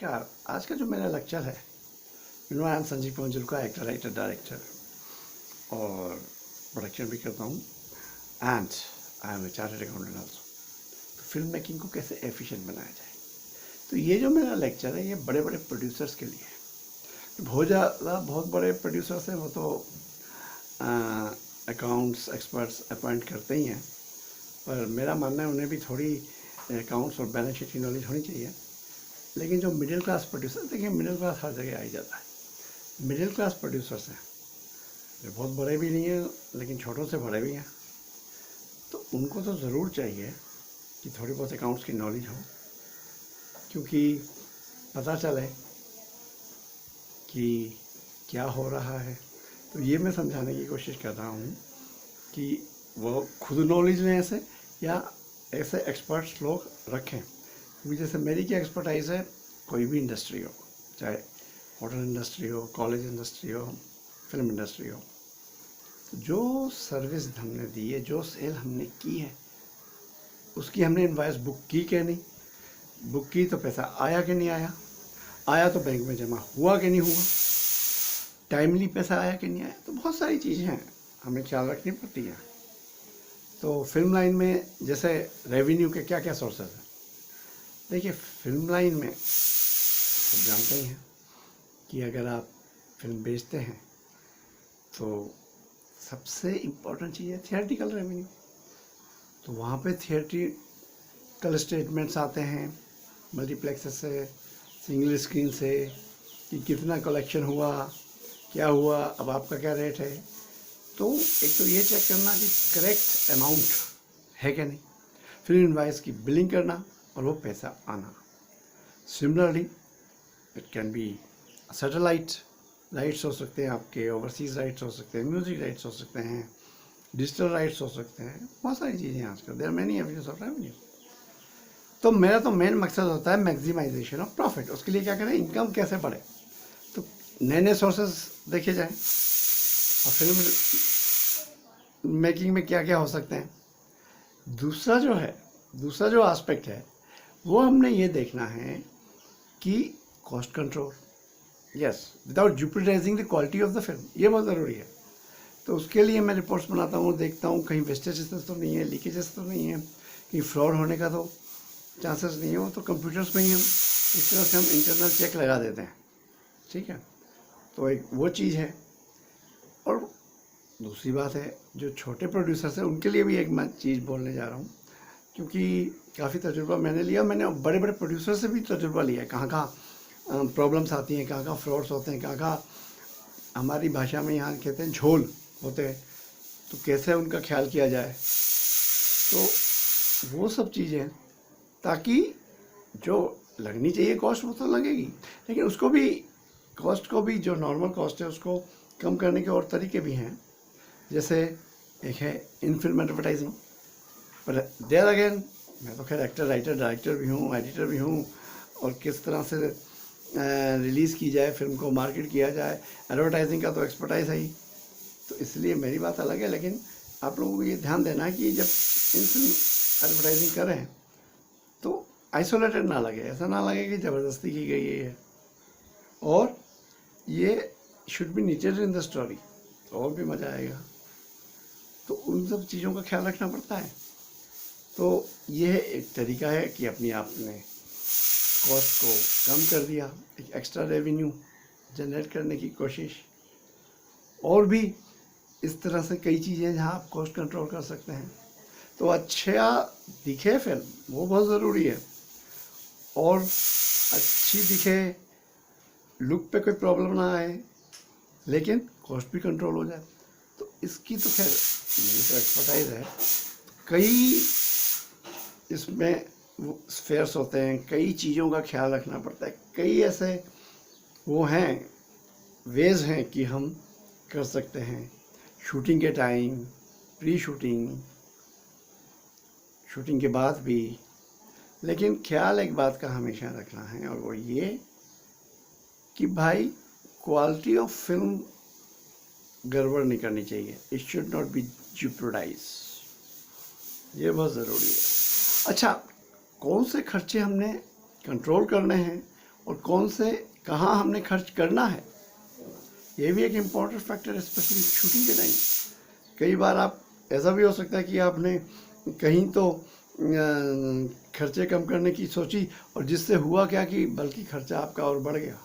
नमस्कार। आज का जो मेरा लेक्चर है, आई एम संजीव पंजुल का एक्टर, राइटर, डायरेक्टर और प्रोडक्शन भी करता हूँ and I am a chartered accountant also. तो फिल्म मेकिंग को कैसे एफिशिएंट बनाया जाए, तो ये जो मेरा लेक्चर है ये बड़े बड़े प्रोड्यूसर्स के लिए है। बहुत बड़े प्रोड्यूसर्स हैं, वो तो अकाउंट्स एक्सपर्ट्स अपॉइंट करते ही हैं, पर मेरा मानना है उन्हें भी थोड़ी अकाउंट्स और बैलेंस शीट की नॉलेज होनी चाहिए। लेकिन जो मिडिल क्लास प्रोड्यूसर, देखिए मिडिल क्लास हर जगह आ ही जाता है। मिडिल क्लास प्रोड्यूसर्स हैं जो बहुत बड़े भी नहीं हैं लेकिन छोटों से बड़े भी हैं, तो उनको तो ज़रूर चाहिए कि थोड़ी बहुत अकाउंट्स की नॉलेज हो, क्योंकि पता चले कि क्या हो रहा है। तो ये मैं समझाने की कोशिश कर रहा हूँ कि वो खुद नॉलेज लें ऐसे, या ऐसे एक्सपर्ट्स लोग रखें। क्योंकि जैसे मेरी क्या एक्सपर्टाइज़ है, कोई भी इंडस्ट्री हो, चाहे होटल इंडस्ट्री हो, कॉलेज इंडस्ट्री हो, फिल्म इंडस्ट्री हो, तो जो सर्विस हमने दी है, जो सेल हमने की है, उसकी हमने इनवॉइस बुक की कि नहीं, बुक की तो पैसा आया कि नहीं आया, आया तो बैंक में जमा हुआ कि नहीं हुआ, टाइमली पैसा आया कि नहीं आया। तो बहुत सारी चीज़ें हैं हमें ख्याल रखनी पड़ती है। तो फिल्म लाइन में जैसे रेवेन्यू के क्या क्या सोर्सेज हैं, देखिए फिल्म लाइन में आप जानते ही हैं कि अगर आप फिल्म बेचते हैं तो सबसे इम्पोर्टेंट चीज़ है थिएट्रिकल रेवेन्यू। तो वहाँ पे थिएट्रिकल स्टेटमेंट्स आते हैं मल्टीप्लेक्सेस से, सिंगल स्क्रीन से, कि कितना कलेक्शन हुआ, क्या हुआ, अब आपका क्या रेट है। तो एक तो ये चेक करना कि करेक्ट अमाउंट है कि नहीं, फिर इनवॉइस की बिलिंग करना और वो पैसा आना। Similarly it can be satellite rights हो सकते हैं, आपके ओवरसीज़ राइट्स हो सकते हैं, म्यूज़िक राइट्स हो सकते हैं, डिजिटल राइट्स हो सकते हैं, बहुत सारी चीज़ें आजकल there many avenues of revenue. तो मेरा तो मेन मकसद होता है मैक्सिमाइजेशन ऑफ प्रॉफिट। उसके लिए क्या करें, इनकम कैसे बढ़े, तो नए नए सोर्सेज देखे जाएँ और फिल्म मेकिंग में क्या क्या हो सकते हैं। दूसरा जो एस्पेक्ट है वो हमने ये देखना है कि cost control, yes, without jeopardizing the quality of the film, ये बहुत ज़रूरी है। तो उसके लिए मैं रिपोर्ट्स बनाता हूँ, देखता हूँ कहीं वेस्टेजेस तो नहीं है, लीकेजेस तो नहीं है, कहीं फ्रॉड होने का तो चांसेस नहीं है। वो तो कंप्यूटर्स में ही हम इस तरह से हम इंटरनल चेक लगा देते हैं, ठीक है। तो एक वो चीज़ है। और दूसरी बात है, जो छोटे प्रोड्यूसर्स हैं उनके लिए भी एक मैं चीज़ बोलने जा रहा हूँ, क्योंकि काफ़ी तजुर्बा मैंने लिया, मैंने बड़े बड़े प्रोड्यूसर से भी तजुर्बा लिया है, कहाँ कहाँ प्रॉब्लम्स आती हैं, कहाँ कहाँ फ्रॉड्स होते हैं, कहाँ कहाँ हमारी भाषा में यहाँ कहते हैं झोल होते हैं, तो कैसे उनका ख्याल किया जाए। तो वो सब चीज़ें, ताकि जो लगनी चाहिए कॉस्ट वो तो लगेगी, लेकिन उसको भी, कॉस्ट को भी, जो नॉर्मल कॉस्ट है उसको कम करने के और तरीके भी हैं। जैसे एक है इन फिल्म एडवर्टाइजिंग, पर देयर अगेन मैं तो खैर एक्टर, राइटर, डायरेक्टर भी हूँ, एडिटर भी हूँ, और किस तरह से रिलीज़ की जाए फिल्म को, मार्केट किया जाए, एडवर्टाइजिंग का तो एक्सपर्टाइज है ही। तो इसलिए मेरी बात अलग है, लेकिन आप लोगों को ये ध्यान देना है कि जब इन फिल्म एडवर्टाइजिंग करें तो आइसोलेटेड ना लगे, ऐसा ना लगे कि ज़बरदस्ती की गई है, और ये should be needed in the story, तो और भी मज़ा आएगा। तो उन सब चीज़ों का ख्याल रखना पड़ता है। तो यह एक तरीका है कि अपने आप ने कॉस्ट को कम कर दिया, एक एक्स्ट्रा रेवेन्यू जनरेट करने की कोशिश। और भी इस तरह से कई चीज़ें हैं जहाँ आप कॉस्ट कंट्रोल कर सकते हैं। तो अच्छा दिखे फिल्म, वो बहुत ज़रूरी है, और अच्छी दिखे, लुक पे कोई प्रॉब्लम ना आए, लेकिन कॉस्ट भी कंट्रोल हो जाए। तो इसकी तो खैर मेरी तो एक्सपर्टाइज है। कई इसमें स्फेयर्स होते हैं, कई चीज़ों का ख्याल रखना पड़ता है, कई ऐसे वो हैं, वेज हैं कि हम कर सकते हैं शूटिंग के टाइम, प्री शूटिंग, शूटिंग के बाद भी। लेकिन ख्याल एक बात का हमेशा रखना है, और वो ये कि भाई क्वालिटी ऑफ फिल्म गड़बड़ नहीं करनी चाहिए, it should not be jeopardized, ये बहुत ज़रूरी है। अच्छा, कौन से खर्चे हमने कंट्रोल करने हैं और कौन से कहाँ हमने खर्च करना है, ये भी एक इम्पॉर्टेंट फैक्टर है, स्पेशली शूटिंग के टाइम। कई बार आप ऐसा भी हो सकता है कि आपने कहीं तो खर्चे कम करने की सोची और जिससे हुआ क्या कि बल्कि खर्चा आपका और बढ़ गया।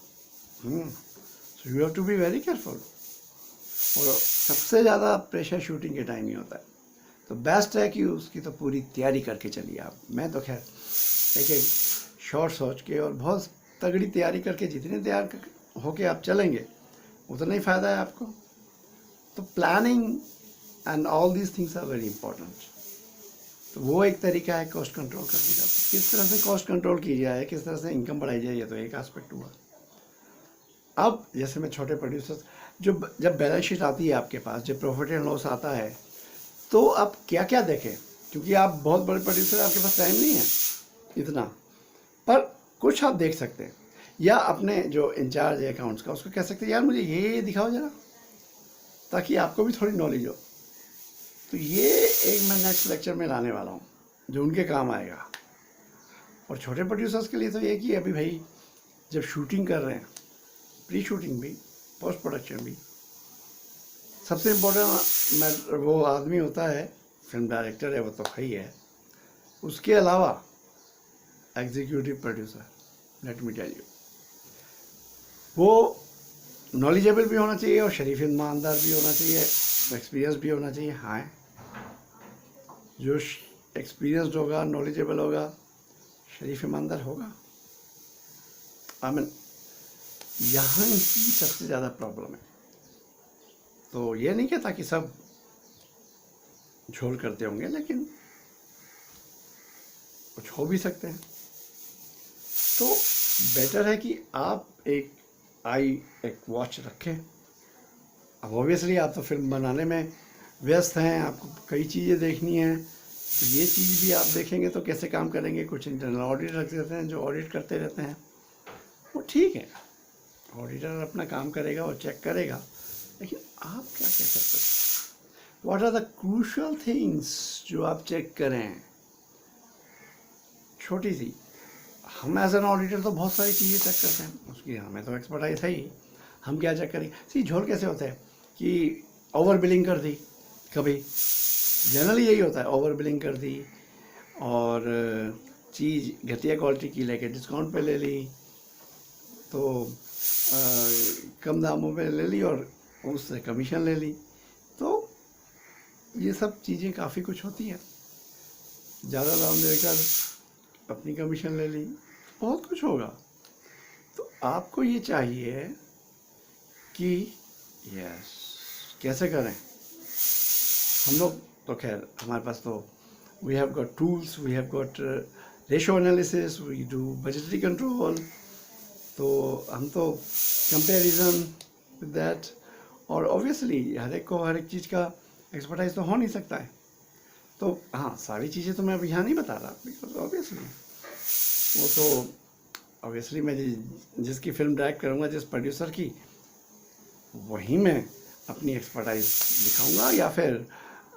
So you have to be very careful. और सबसे ज़्यादा प्रेशर शूटिंग के टाइम ही होता है, तो बेस्ट है कि उसकी तो पूरी तैयारी करके चलिए आप। मैं तो खैर एक एक शॉर्ट सोच के और बहुत तगड़ी तैयारी करके, जितने तैयार होके आप चलेंगे उतना ही फ़ायदा है आपको। तो planning and all these things are very important. तो वो एक तरीका है कॉस्ट कंट्रोल करने का। तो किस तरह से कॉस्ट कंट्रोल की जाए, किस तरह से इनकम बढ़ाई जाए, ये तो एक एस्पेक्ट हुआ। अब जैसे मैं छोटे प्रोड्यूसर्स, जब बैलेंस शीट आती है आपके पास, जब प्रॉफिट एंड लॉस आता है, तो आप क्या क्या देखें, क्योंकि आप बहुत बड़े प्रोड्यूसर, आपके पास टाइम नहीं है इतना, पर कुछ आप देख सकते हैं, या अपने जो इंचार्ज है अकाउंट्स का उसको कह सकते हैं यार मुझे ये दिखाओ जरा, ताकि आपको भी थोड़ी नॉलेज हो। तो ये एक मैं नेक्स्ट लेक्चर में लाने वाला हूँ जो उनके काम आएगा। और छोटे प्रोड्यूसर्स के लिए तो ये कि अभी भाई जब शूटिंग कर रहे हैं, प्री शूटिंग भी, पोस्ट प्रोडक्शन भी, सबसे इम्पोर्टेंट वो आदमी होता है, फिल्म डायरेक्टर है, वो तो है ही है। उसके अलावा executive producer, let me tell you, वो नॉलेजेबल भी होना चाहिए और शरीफ ईमानदार भी होना चाहिए, एक्सपीरियंस भी होना चाहिए। हाँ, जो एक्सपीरियंस्ड होगा, नॉलेजेबल होगा, शरीफ ईमानदार होगा। आई मीन यहाँ की सबसे ज़्यादा प्रॉब्लम है। तो ये नहीं कहता कि सब झोल करते होंगे, लेकिन कुछ हो भी सकते हैं। तो बेटर है कि आप एक वॉच रखें। अब ऑब्वियसली आप तो फिल्म बनाने में व्यस्त हैं, आपको कई चीज़ें देखनी हैं, तो ये चीज़ भी आप देखेंगे तो कैसे काम करेंगे। कुछ इंटरनल ऑडिट रख देते हैं जो ऑडिट करते रहते हैं, वो ठीक है, ऑडिटर अपना काम करेगा और चेक करेगा, लेकिन आप क्या क्या कर सकते हैं, what are the crucial things जो आप चेक करें। छोटी सी, हम एज एन ऑडिटर तो बहुत सारी चीज़ें चेक करते हैं, उसकी हमें तो एक्सपर्टाइज है ही, हम क्या चेक करेंगे। सी झोल कैसे होता है कि ओवर बिलिंग कर दी, कभी जनरली यही होता है, ओवर बिलिंग कर दी और चीज़ घटिया क्वालिटी की लेके डिस्काउंट पे ले ली, तो कम दामों पे ले ली और उससे कमीशन ले ली। तो ये सब चीज़ें काफ़ी कुछ होती हैं, ज़्यादा दाम देकर अपनी कमीशन ले ली, बहुत कुछ होगा। तो आपको ये चाहिए कि यस कैसे करें। हम लोग तो खैर हमारे पास तो we have got tools, we have got ratio analysis, we do budgetary control, तो हम तो कंपैरिजन विद दैट। और ऑब्वियसली हर एक को हर एक चीज़ का एक्सपर्टाइज तो हो नहीं सकता है। तो हाँ, सारी चीज़ें तो मैं अभी यहाँ नहीं बता रहा, बिकॉज ऑब्वियसली वो तो ऑब्वियसली मैं जिसकी फिल्म डायरेक्ट करूँगा, जिस प्रोड्यूसर की, वहीं मैं अपनी एक्सपर्टाइज दिखाऊंगा, या फिर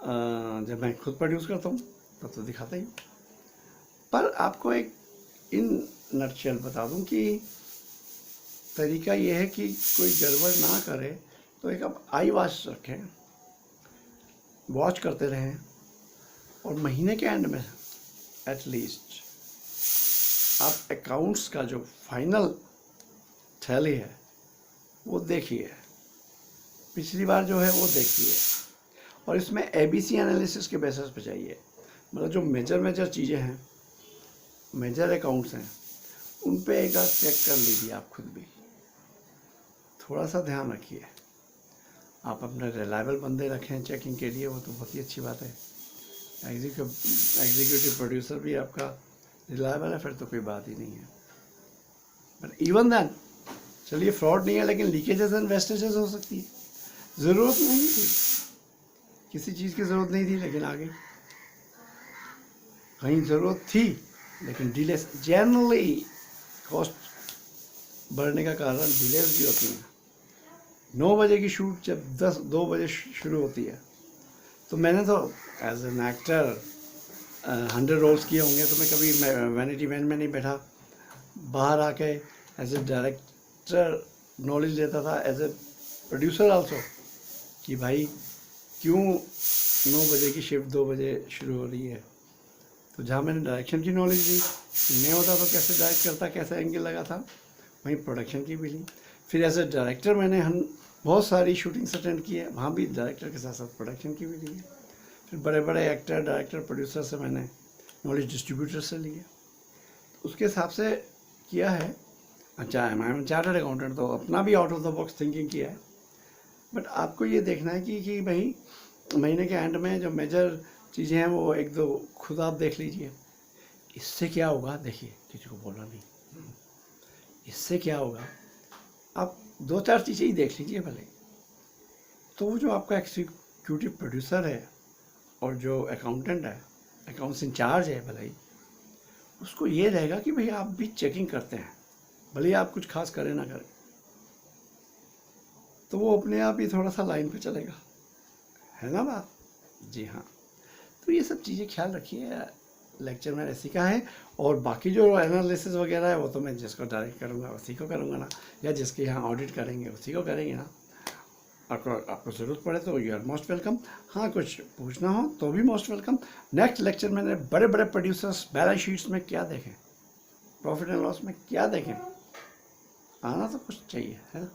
जब मैं खुद प्रोड्यूस करता हूँ तब तो दिखाता ही। पर आपको एक इन नटशेल बता दूँ कि तरीका ये है कि कोई गड़बड़ ना करे, तो एक आप आई वॉच रखें, वॉच करते रहें, और महीने के एंड में एटलीस्ट आप अकाउंट्स का जो फाइनल टैली है वो देखिए, पिछली बार जो है वो देखिए, और इसमें ABC एनालिसिस के बेसिस पे चाहिए। मतलब जो मेजर चीज़ें हैं, मेजर अकाउंट्स हैं, उन पे एक बार चेक कर लीजिए आप खुद भी, थोड़ा सा ध्यान रखिए। आप अपने रिलायबल बंदे रखें चेकिंग के लिए, वो तो बहुत ही अच्छी बात है। एग्जीक्यूटिव प्रोड्यूसर भी आपका रिलायबल है, फिर तो कोई बात ही नहीं है। बट इवन दैन, चलिए फ्रॉड नहीं है, लेकिन लीकेजेस एंड वेस्टेजेस हो सकती है। ज़रूरत नहीं थी, किसी चीज़ की ज़रूरत नहीं थी, लेकिन आगे कहीं ज़रूरत थी, लेकिन डिले, जनरली कॉस्ट बढ़ने का कारण डिलेज भी होती हैं। 9 बजे की शूट जब 2 बजे शुरू होती है, तो मैंने तो एज एन एक्टर 100 रोल्स किए होंगे, तो मैं कभी वैनिटी वैन में नहीं बैठा, बाहर आके एज ए डायरेक्टर नॉलेज लेता था, एज ए प्रोड्यूसर आल्सो, कि भाई क्यों 9 बजे की शिफ्ट 2 बजे शुरू हो रही है। तो जहाँ मैंने डायरेक्शन की नॉलेज ली, नहीं होता तो कैसे डायरेक्ट करता, कैसे एंगल लगा था, वहीं प्रोडक्शन की भी ली। फिर एज ए डायरेक्टर मैंने बहुत सारी शूटिंग्स अटेंड की है, वहाँ भी डायरेक्टर के साथ साथ प्रोडक्शन की भी ली है। फिर बड़े बड़े एक्टर, डायरेक्टर, प्रोड्यूसर से मैंने नॉलेज डिस्ट्रीब्यूटर से ली है, उसके हिसाब से किया है। अच्छा, आई एम चार्टर्ड अकाउंटेंट, तो अपना भी out of the box thinking किया है। बट आपको ये देखना है कि भाई महीने के एंड में जो मेजर चीज़ें हैं वो 1-2 खुद आप देख लीजिए। इससे क्या होगा, देखिए किसी को बोला नहीं, इससे क्या होगा, आप 2-4 चीज़ें ही देख लीजिए भले। तो वो जो आपका एग्जीक्यूटिव प्रोड्यूसर है और जो अकाउंटेंट है, अकाउंट्स इंचार्ज है भले ही, उसको ये रहेगा कि भाई आप भी चेकिंग करते हैं, भले ही आप कुछ खास करें ना करें, तो वो अपने आप ही थोड़ा सा लाइन पे चलेगा, है ना बात? जी हाँ। तो ये सब चीज़ें ख्याल रखिए, लेक्चर में सीखा है। और बाकी जो एनालिसिस वगैरह है वो तो मैं जिसको डायरेक्ट करूँगा उसी को करूँगा ना, या जिसके यहाँ ऑडिट करेंगे उसी को करेंगे ना। आपको ज़रूरत पड़े तो यू आर मोस्ट वेलकम। हाँ, कुछ पूछना हो तो भी मोस्ट वेलकम। नेक्स्ट लेक्चर में बड़े बड़े प्रोड्यूसर्स बैलेंस शीट्स में क्या देखें, प्रॉफिट एंड लॉस में क्या देखें, आना तो कुछ चाहिए, है ना।